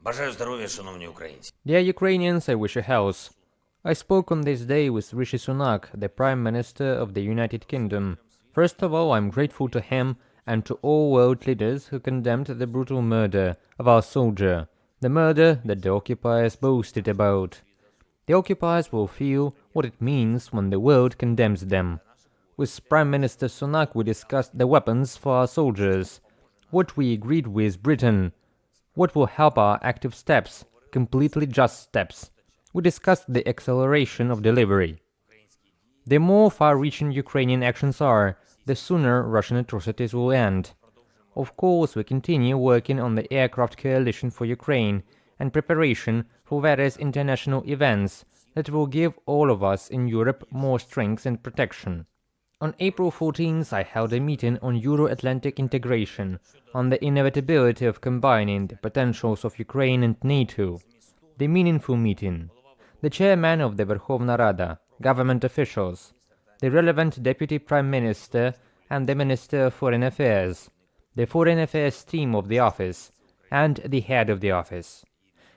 Бажаю здоров'я, шановні українці. Dear Ukrainians, I wish you health. I spoke on this day with Rishi Sunak, the Prime Minister of the United Kingdom. First of all, I'm grateful to him and to all world leaders who condemned the brutal murder of our soldier, the murder that the occupiers boasted about. The occupiers will feel what it means when the world condemns them. With Prime Minister Sunak, we discussed the weapons for our soldiers, what we agreed with Britain, what will help our active steps, completely just steps. We discussed the acceleration of delivery. The more far-reaching Ukrainian actions are, the sooner Russian atrocities will end. Of course, we continue working on the aircraft coalition for Ukraine and preparation for various international events that will give all of us in Europe more strength and protection. On April 14th, I held a meeting on Euro-Atlantic integration, on the inevitability of combining the potentials of Ukraine and NATO. The meaningful meeting. The chairman of the Verkhovna Rada, government officials, the relevant deputy prime minister and the minister of foreign affairs, the foreign affairs team of the office, and the head of the office.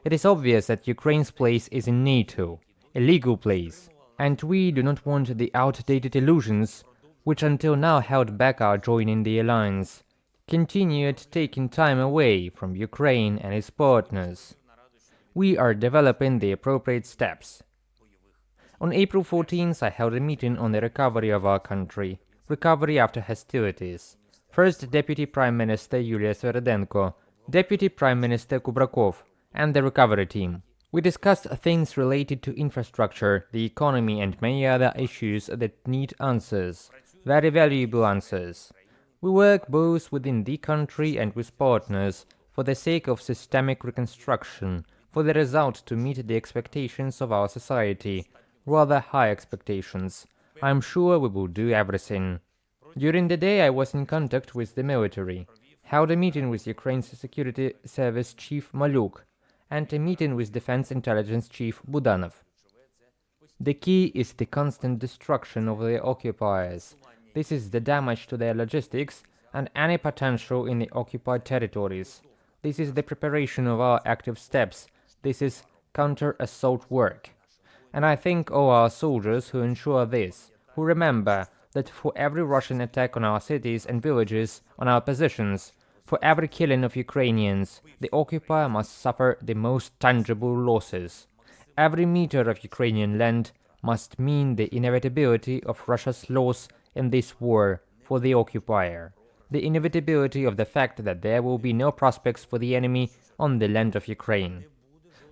It is obvious that Ukraine's place is in NATO, a legal place, and we do not want the outdated illusions which until now held back our joining the alliance, continued taking time away from Ukraine and its partners. We are developing the appropriate steps. On April 14th, I held a meeting on the recovery of our country, recovery after hostilities. First Deputy Prime Minister Yulia Sviridenko, Deputy Prime Minister Kubrakov, and the recovery team. We discussed things related to infrastructure, the economy, and many other issues that need answers, very valuable answers. We work both within the country and with partners for the sake of systemic reconstruction, for the result to meet the expectations of our society, rather high expectations. I am sure we will do everything. During the day I was in contact with the military, held a meeting with Ukraine's Security Service Chief Maluk, and a meeting with Defense Intelligence Chief Budanov. The key is the constant destruction of the occupiers. This is the damage to their logistics and any potential in the occupied territories. This is the preparation of our active steps. This is counter-assault work. And I thank all our soldiers who ensure this, who remember that for every Russian attack on our cities and villages, on our positions, for every killing of Ukrainians, the occupier must suffer the most tangible losses. Every meter of Ukrainian land must mean the inevitability of Russia's loss in this war for the occupier, the inevitability of the fact that there will be no prospects for the enemy on the land of Ukraine.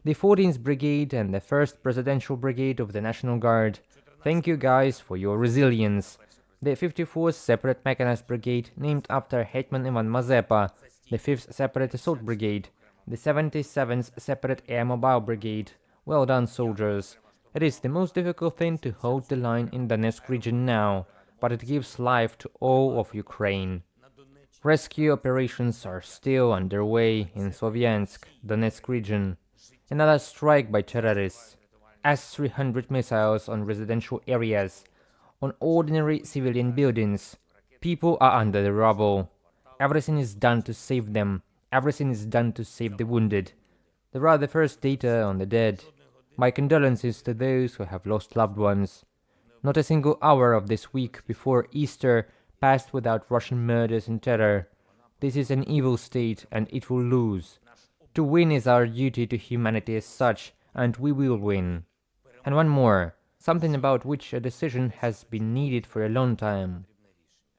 The 14th Brigade and the 1st Presidential Brigade of the National Guard, thank you guys for your resilience. The 54th Separate Mechanized Brigade, named after Hetman Ivan Mazepa, the 5th Separate Assault Brigade, the 77th Separate Air Mobile Brigade. Well done, soldiers. It is the most difficult thing to hold the line in Donetsk region now, but it gives life to all of Ukraine. Rescue operations are still underway in Slovyansk, Donetsk region. Another strike by terrorists. S-300 missiles on residential areas, on ordinary civilian buildings. People are under the rubble. Everything is done to save them. Everything is done to save the wounded. There are the first data on the dead. My condolences to those who have lost loved ones. Not a single hour of this week before Easter passed without Russian murders and terror. This is an evil state and it will lose. To win is our duty to humanity as such, and we will win. And one more, something about which a decision has been needed for a long time.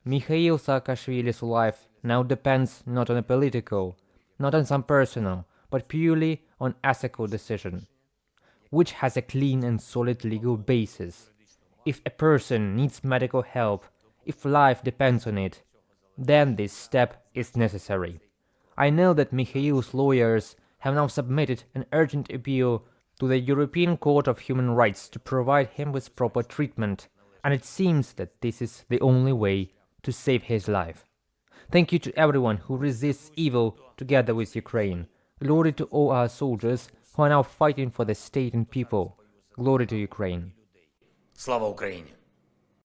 Mikhail Saakashvili's life now depends not on a political, not on some personal, but purely on ethical decision, which has a clean and solid legal basis. If a person needs medical help, if life depends on it, then this step is necessary. I know that Mikhail's lawyers have now submitted an urgent appeal to the European Court of Human Rights to provide him with proper treatment, and it seems that this is the only way to save his life. Thank you to everyone who resists evil together with Ukraine. Glory to all our soldiers who are now fighting for the state and people. Glory to Ukraine. Слава Україні!